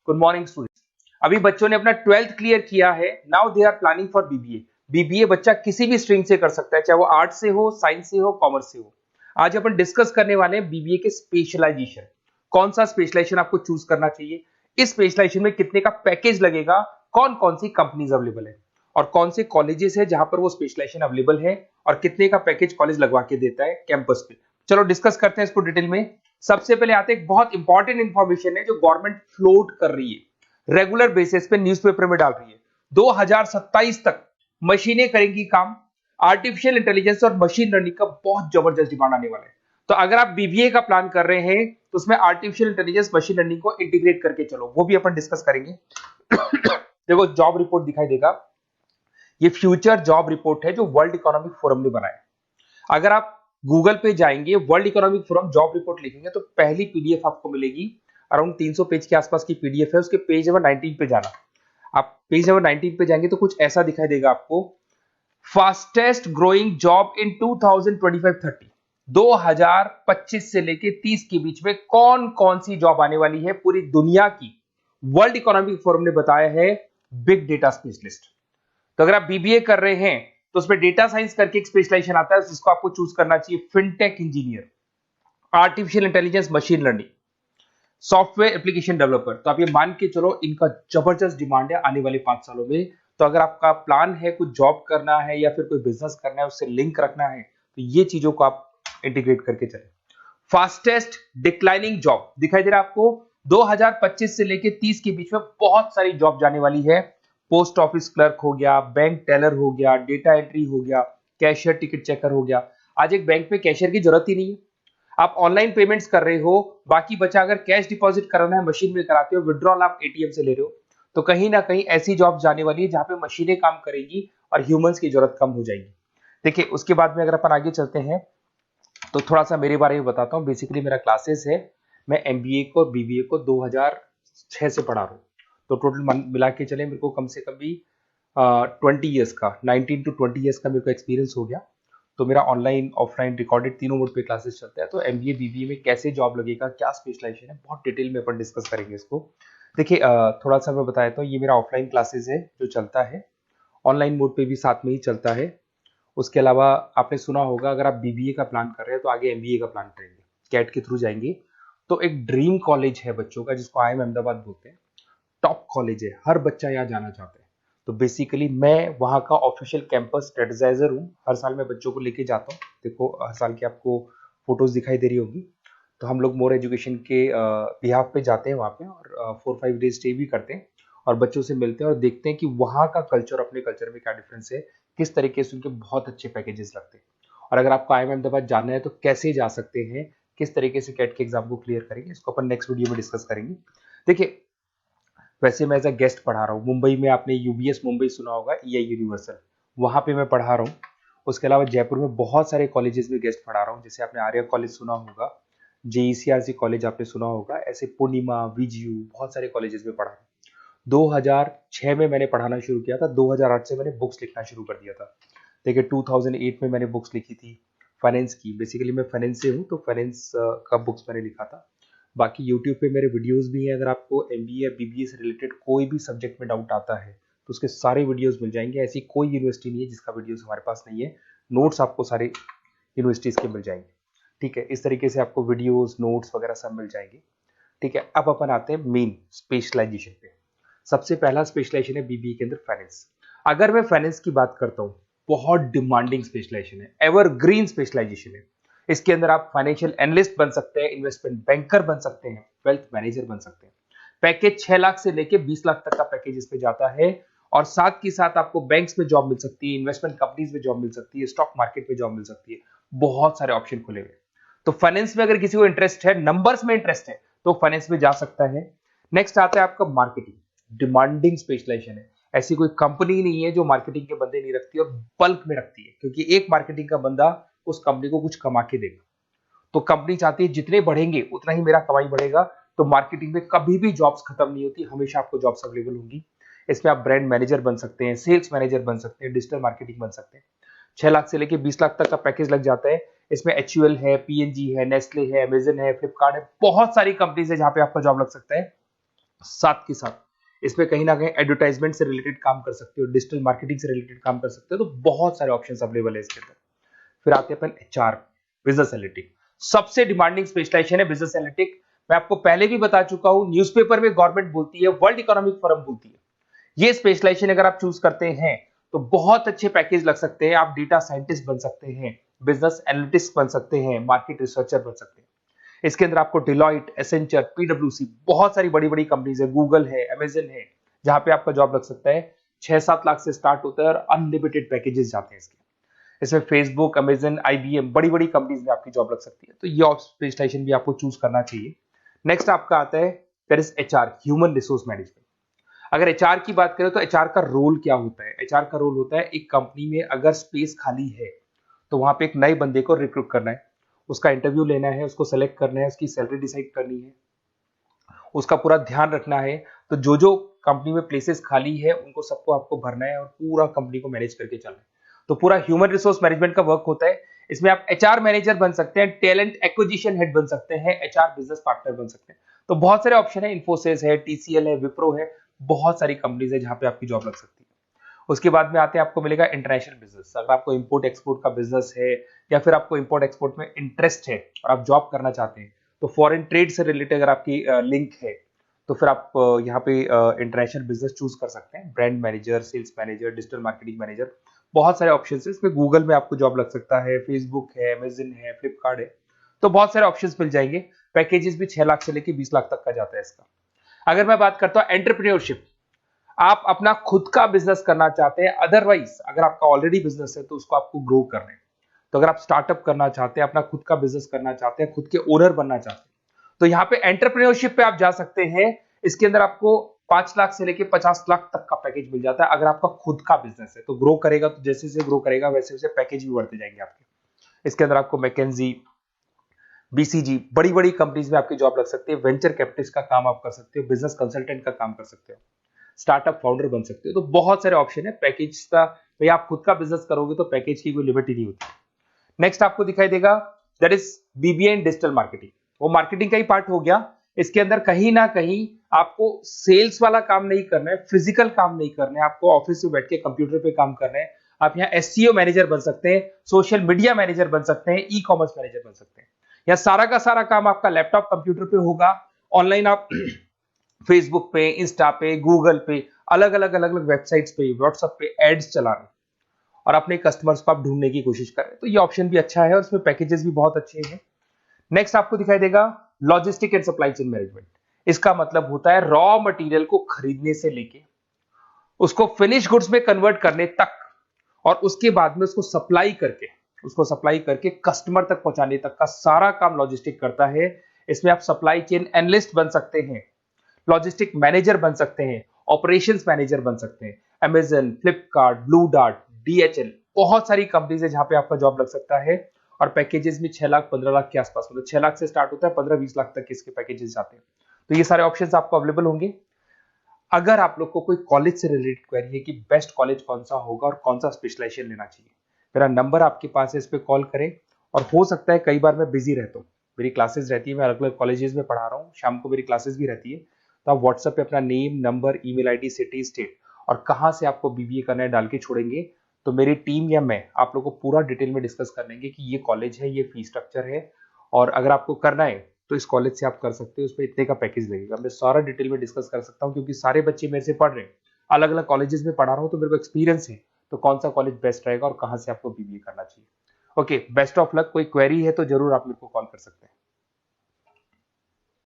Good morning students. अभी बच्चों ने अपना 12th क्लियर किया है। Now they are planning for BBA. BBA बच्चा किसी भी स्ट्रीम से कर सकता है, चाहे वो आर्ट्स से हो, साइंस से हो, कॉमर्स से हो। आज अपन डिस्कस करने वाले हैं बीबीए के स्पेशलाइजेशन। कौन सा स्पेशलाइजेशन आपको चूज करना चाहिए, इस स्पेशलाइजेशन में कितने का पैकेज लगेगा, कौन कौन सी कंपनीज अवेलेबल है और कौन से कॉलेजेस है जहां पर वो स्पेशलाइजेशन अवेलेबल है और कितने का पैकेज कॉलेज लगवा के देता है कैंपस पे। चलो डिस्कस करते हैं इसको डिटेल में। सबसे पहले आते हैं, एक बहुत इंपॉर्टेंट इंफॉर्मेशन है जो गवर्नमेंट फ्लोट कर रही है, रेगुलर बेसिस पे न्यूज़पेपर में डाल रही है। 2027 तक मशीनें करेंगी काम। आर्टिफिशियल इंटेलिजेंस और मशीन लर्निंग का बहुत जबरदस्त डिमांड आने वाला है। तो अगर आप बीबीए का प्लान कर रहे हैं तो उसमें आर्टिफिशियल इंटेलिजेंस, मशीन लर्निंग को इंटीग्रेट करके चलो, वो भी अपन डिस्कस करेंगे। देखो जॉब रिपोर्ट दिखाई देगा, ये फ्यूचर जॉब रिपोर्ट है जो वर्ल्ड इकोनॉमिक फोरम ने बनाया। अगर आप गूगल पे जाएंगे, world economic forum job report लिखेंगे तो पहली पीडीएफ आपको मिलेगी। अराउंड 300 पेज के आसपास की पीडीएफ है। उसके पेज नंबर 19 पे जाना। आप पेज नंबर 19 पे जाएंगे तो कुछ ऐसा दिखाई देगा आपको, फास्टेस्ट ग्रोइंग जॉब इन 2025-30, 2025 से लेके 30 के बीच में कौन कौन सी जॉब आने वाली है पूरी दुनिया की। वर्ल्ड इकोनॉमिक फोरम ने बताया है बिग डेटा स्पेशलिस्ट। तो अगर आप बीबीए कर रहे हैं तो उसमें डेटा साइंस करके एक स्पेशलाइजेशन आता है, जिसको आपको चूज करना चाहिए। Fintech engineer, artificial intelligence, machine learning, software application developer. तो आप ये मान के चलो इनका जबरदस्त डिमांड है आने वाले 5 सालों में। तो अगर आपका प्लान है कुछ जॉब करना है या फिर कोई बिजनेस करना है, उससे लिंक रखना है, तो ये चीजों को आप इंटीग्रेट करके चले। फास्टेस्ट डिक्लाइनिंग जॉब दिखाई दे रहा है आपको, 2025 से लेके 30 के बीच में बहुत सारी जॉब जाने वाली है। पोस्ट ऑफिस क्लर्क हो गया, बैंक टेलर हो गया, डेटा एंट्री हो गया, कैशियर, टिकट चेकर हो गया। आज एक बैंक में कैशियर की जरूरत ही नहीं है, आप ऑनलाइन पेमेंट्स कर रहे हो। बाकी बचा अगर कैश डिपॉजिट कराना है मशीन में कराते हो, विड्रॉल आप एटीएम से ले रहे हो। तो कहीं ना कहीं ऐसी जॉब जाने वाली है जहां पे मशीनें काम करेंगी और ह्यूमंस की जरूरत कम हो जाएगी। देखिए उसके बाद में अगर अपन आगे चलते हैं तो थोड़ा सा मेरे बारे में बताता हूँ। बेसिकली मेरा क्लासेस है, मैं एमबीए को और बीबीए को 2006 से पढ़ा रहा हूँ। तो टोटल मिला के चले मेरे को कम से कम भी 20 ईयर्स का, 19 to 20 ईयर्स का मेरे को एक्सपीरियंस हो गया। तो मेरा ऑनलाइन ऑफलाइन रिकॉर्डेड तीनों मोड पे क्लासेस चलते हैं। तो एमबीए बीबीए में कैसे जॉब लगेगा, क्या स्पेशलाइजेशन है, बहुत डिटेल में अपन डिस्कस करेंगे इसको। देखिए थोड़ा सा मैं बताया तो ये मेरा ऑफलाइन क्लासेस है जो चलता है, ऑनलाइन मोड पे भी साथ में ही चलता है। उसके अलावा आपने सुना होगा, अगर आप बीबीए का प्लान कर रहे हैं तो आगे एमबीए का प्लान करेंगे, कैट के थ्रू जाएंगे। तो एक ड्रीम कॉलेज है बच्चों का जिसको आईएम अहमदाबाद बोलते हैं, टॉप कॉलेज है, हर बच्चा यहाँ जाना चाहता है। तो बेसिकली मैं वहाँ का ऑफिशियल कैंपस स्ट्रेटेजाइजर हूँ। हर साल मैं बच्चों को लेके जाता हूँ। देखो हर साल की आपको फोटोज दिखाई दे रही होगी। तो हम लोग मोर एजुकेशन के बिहाफ पे जाते हैं वहाँ पे और 4-5 डेज स्टे भी करते हैं और बच्चों से मिलते हैं और देखते हैं कि वहाँ का कल्चर अपने कल्चर में क्या डिफरेंस है, किस तरीके से उनके बहुत अच्छे पैकेजेस लगते हैं। और अगर आपको आईएम अहमदाबाद जाना है तो कैसे जा सकते हैं, किस तरीके से कैट के एग्जाम को क्लियर करेंगे, इसको अपन नेक्स्ट वीडियो में डिस्कस करेंगे। देखिए वैसे मैं एज अ गेस्ट पढ़ा रहा हूँ मुंबई में, आपने यूबीएस मुंबई सुना होगा, ईआई यूनिवर्सल, वहाँ पे मैं पढ़ा रहा हूँ। उसके अलावा जयपुर में बहुत सारे कॉलेजेस में गेस्ट पढ़ा रहा हूँ, जैसे आपने आर्या कॉलेज सुना होगा, जेईसीआरसी कॉलेज आपने सुना होगा, ऐसे पूर्णिमा, वीजीयू, बहुत सारे कॉलेजेस में पढ़ा रहा हूँ। 2006 में मैंने पढ़ाना शुरू किया था, 2008 से मैंने बुक्स लिखना शुरू कर दिया था। देखिए 2008 में मैंने बुक्स लिखी थी फाइनेंस की। बेसिकली मैं फाइनेंस से हूँ तो फाइनेंस का बुक्स मैंने लिखा था। बाकी यूट्यूब पे मेरे वीडियोस भी हैं। अगर आपको एमबीए या बीबीए से रिलेटेड कोई भी सब्जेक्ट में डाउट आता है तो उसके सारे वीडियोस मिल जाएंगे। ऐसी कोई यूनिवर्सिटी नहीं है जिसका वीडियोस हमारे पास नहीं है। नोट्स आपको सारे यूनिवर्सिटीज के मिल जाएंगे, ठीक है। इस तरीके से आपको वीडियोस, नोट्स वगैरह सब मिल जाएंगे, ठीक है। अब अपन आते हैं मेन स्पेशलाइजेशन पे। सबसे पहला स्पेशलाइजेशन है बीबीए के अंदर फाइनेंस। अगर मैं फाइनेंस की बात करता हूँ, बहुत डिमांडिंग स्पेशलाइजेशन है, एवरग्रीन स्पेशलाइजेशन है। इसके अंदर आप फाइनेंशियल एनालिस्ट बन सकते हैं, इन्वेस्टमेंट बैंकर बन सकते हैं, वेल्थ मैनेजर बन सकते हैं। पैकेज 6 लाख से लेके 20 लाख तक का पैकेज इस पे जाता है। और साथ ही साथ आपको बैंक्स में जॉब मिल सकती है, इन्वेस्टमेंट कंपनीज में जॉब मिल सकती है, स्टॉक मार्केट में जॉब मिल सकती है। बहुत सारे ऑप्शन खुले हुए। तो फाइनेंस में अगर किसी को इंटरेस्ट है, नंबर्स में इंटरेस्ट है, तो फाइनेंस में जा सकता है। नेक्स्ट आता है आपका मार्केटिंग, डिमांडिंग स्पेशलाइजेशन है। ऐसी कोई कंपनी नहीं है जो मार्केटिंग के बंदे नहीं रखती और बल्क में रखती है, क्योंकि एक मार्केटिंग का बंदा उस कंपनी को कुछ कमा के देगा। तो कंपनी चाहती है जितने बढ़ेंगे उतना ही मेरा कमाई बढ़ेगा। तो मार्केटिंग में कभी भी जॉब्स खत्म नहीं होती, हमेशा आपको जॉब्स अवेलेबल होंगी। इसमें आप ब्रांड मैनेजर बन सकते हैं, सेल्स मैनेजर बन सकते हैं, डिजिटल मार्केटिंग बन सकते हैं। 6 लाख से लेके 20 लाख तक का पैकेज लग जाता है। इसमें एचयूएल है, पीएनजी है, नेस्ले है, अमेजन है, फ्लिपकार्ट है, बहुत सारी कंपनीज है जहां पे आपका जॉब लग सकता है। साथ के साथ इसमें कहीं ना कहीं एडवर्टाइजमेंट से रिलेटेड काम कर सकते हो, डिजिटल मार्केटिंग से रिलेटेड काम कर सकते हो, तो बहुत सारे ऑप्शंस अवेलेबल है इसके अंदर। फिर आते हैं अपन एचआर, बिजनेस एनालिटिक। सबसे डिमांडिंग स्पेशलाइजेशन है बिजनेस एनालिटिक। मैं आपको पहले भी बता चुका हूं, न्यूज़पेपर में गवर्नमेंट बोलती है, वर्ल्ड इकोनॉमिक फोरम बोलती है। ये स्पेशलाइजेशन अगर आप चूज करते हैं तो बहुत अच्छे पैकेज लग सकते हैं। आप डेटा साइंटिस्ट बन सकते हैं, बिजनेस एनालिटिस्ट बन सकते हैं, मार्केट रिसर्चर बन सकते हैं। इसके अंदर आपको डिलॉइट, एसेंचर, पीडब्ल्यूसी, बहुत सारी बड़ी बड़ी कंपनीज है, गूगल है, अमेजन है, जहां पे आपका जॉब लग सकता है। 6-7 लाख से स्टार्ट होता है और अनलिमिटेड पैकेजेस जाते हैं इसके। इसमें फेसबुक, अमेजन, आईबीएम, बड़ी बड़ी कंपनीज में आपकी जॉब लग सकती है, तो ये स्पेशलाइजेशन भी आपको चूज करना चाहिए। नेक्स्ट आपका आता है that is HR, human resource management. अगर एचआर की बात करें तो एचआर का रोल क्या होता है? एचआर का रोल होता है, एक कंपनी में अगर स्पेस खाली है तो वहां पे एक नए बंदे को रिक्रूट करना है, उसका इंटरव्यू लेना है, उसको सेलेक्ट करना है, उसकी सैलरी डिसाइड करनी है, उसका पूरा ध्यान रखना है। तो जो जो कंपनी में प्लेसेस खाली है उनको सबको आपको भरना है और पूरा कंपनी को मैनेज करके चलना है। तो पूरा ह्यूमन रिसोर्स मैनेजमेंट का वर्क होता है। इसमें आप एचआर मैनेजर बन सकते हैं, टैलेंट एक्विजिशन हेड बन सकते हैं, एचआर बिजनेस पार्टनर बन सकते हैं। तो बहुत सारे ऑप्शन है, इन्फोसिस है, टीसीएल है, विप्रो है, बहुत सारी कंपनीज है जहां पे आपकी जॉब लग सकती है। उसके बाद में आते हैं, आपको मिलेगा इंटरनेशनल बिजनेस। अगर आपको इंपोर्ट एक्सपोर्ट का बिजनेस है या फिर आपको इंपोर्ट एक्सपोर्ट में इंटरेस्ट है और आप जॉब करना चाहते हैं, तो फॉरेन ट्रेड से रिलेटेड अगर आपकी लिंक है तो फिर आप यहाँ पे इंटरनेशनल बिजनेस चूज कर सकते हैं। Brand manager, sales manager, digital marketing manager, बहुत सारे ऑप्शन है इसमें। गूगल में आपको जॉब लग सकता है, फेसबुक है, अमेजन है, फ्लिपकार्ट है, तो बहुत सारे ऑप्शंस मिल जाएंगे। पैकेजेस भी 6 लाख से लेकर 20 लाख तक का जाता है इसका। अगर मैं बात करता हूँ एंटरप्रेन्योरशिप, आप अपना खुद का बिजनेस करना चाहते हैं, अदरवाइज अगर आपका ऑलरेडी बिजनेस है तो उसको आपको ग्रो करना है। तो अगर आप स्टार्टअप करना चाहते हैं, अपना खुद का बिजनेस करना चाहते हैं, खुद के ओनर बनना चाहते हैं, तो यहाँ पे एंटरप्रेन्योरशिप पे आप जा सकते हैं। इसके अंदर आपको 5 लाख से लेके 50 लाख तक का पैकेज मिल जाता है। अगर आपका खुद का बिजनेस है तो ग्रो करेगा, तो जैसे जैसे ग्रो करेगा वैसे वैसे पैकेज भी बढ़ते जाएंगे आपके। इसके अंदर आपको मैकेंजी, बीसीजी, बड़ी बड़ी कंपनीज में आपकी जॉब लग सकती है। वेंचर कैपिटलिस्ट का काम आप कर सकते हो, बिजनेस कंसल्टेंट का काम कर सकते हो, स्टार्टअप फाउंडर बन सकते हो। तो बहुत सारे ऑप्शन है पैकेज का। भाई आप खुद का बिजनेस करोगे तो पैकेज की कोई लिमिट ही नहीं होती। नेक्स्ट आपको दिखाई देगा that is BBA in digital marketing. वो मार्केटिंग का ही पार्ट हो गया। इसके अंदर कहीं ना कहीं आपको सेल्स वाला काम नहीं करना है, फिजिकल काम नहीं करना है, आपको ऑफिस में बैठ के कंप्यूटर पे काम करना है। आप यहाँ एसईओ मैनेजर बन सकते हैं, सोशल मीडिया मैनेजर बन सकते हैं, ई कॉमर्स मैनेजर बन सकते हैं। यहाँ सारा का सारा काम आपका लैपटॉप कंप्यूटर पे होगा। ऑनलाइन आप फेसबुक पे, इंस्टा पे, गूगल पे, अलग अलग वेबसाइट्स पे, व्हाट्सएप पे एड्स चला रहे हैं और अपने कस्टमर्स को आप ढूंढने की कोशिश कर रहे हैं। तो ये ऑप्शन भी अच्छा है और इसमें पैकेजेस भी बहुत अच्छे हैं। नेक्स्ट आपको दिखाई देगा logistic and supply chain management. इसका मतलब होता है रॉ मटेरियल को खरीदने से लेके उसको फिनिश गुड्स में कन्वर्ट करने तक और उसके बाद में उसको सप्लाई करके कस्टमर तक पहुंचाने तक का सारा काम लॉजिस्टिक करता है। इसमें आप सप्लाई चेन एनालिस्ट बन सकते हैं, लॉजिस्टिक मैनेजर बन सकते हैं, ऑपरेशंस मैनेजर बन सकते हैं। Amazon, Flipkart, blue dart, DHL, बहुत सारी कंपनीज है जहां पे आपका जॉब लग सकता है। और पैकेजेस भी 6 लाख 15 लाख के आसपास, मतलब 6 लाख से स्टार्ट होता है, 15-20 लाख तक इसके पैकेजेस जाते हैं। तो ये सारे ऑप्शंस आपको अवेलेबल होंगे। अगर आप लोग को कोई कॉलेज से रिलेटेड क्वेरी है कि बेस्ट कॉलेज कौन सा होगा और कौन सा स्पेशलाइजेशन लेना चाहिए, मेरा नंबर आपके पास है, इस पर कॉल करें। और हो सकता है कई बार मैं बिजी रहता हूँ, मेरी क्लासेस रहती है, मैं अलग अलग कॉलेजेस में पढ़ा रहा हूँ, शाम को मेरी क्लासेस भी रहती है। तो आप व्हाट्सएप पे अपना name, number, email ID, city, state और कहाँ से आपको बीबीए करना है डाल के छोड़ेंगे, तो मेरी टीम या मैं आप लोग को पूरा डिटेल में डिस्कस कर लेंगे कि ये कॉलेज है, ये फीस स्ट्रक्चर है, और अगर आपको करना है तो इस कॉलेज से आप कर सकते हो, उस पर इतने का पैकेज लगेगा। मैं सारा डिटेल में डिस्कस कर सकता हूँ क्योंकि सारे बच्चे मेरे से पढ़ रहे हैं, अलग अलग कॉलेजेस में पढ़ा रहा हूँ, तो मेरे को एक्सपीरियंस है तो कौन सा कॉलेज बेस्ट रहेगा और कहाँ से आपको बीबीए करना चाहिए। Okay, best of luck. कोई क्वेरी है तो जरूर आप मेरे को कॉल कर सकते हैं।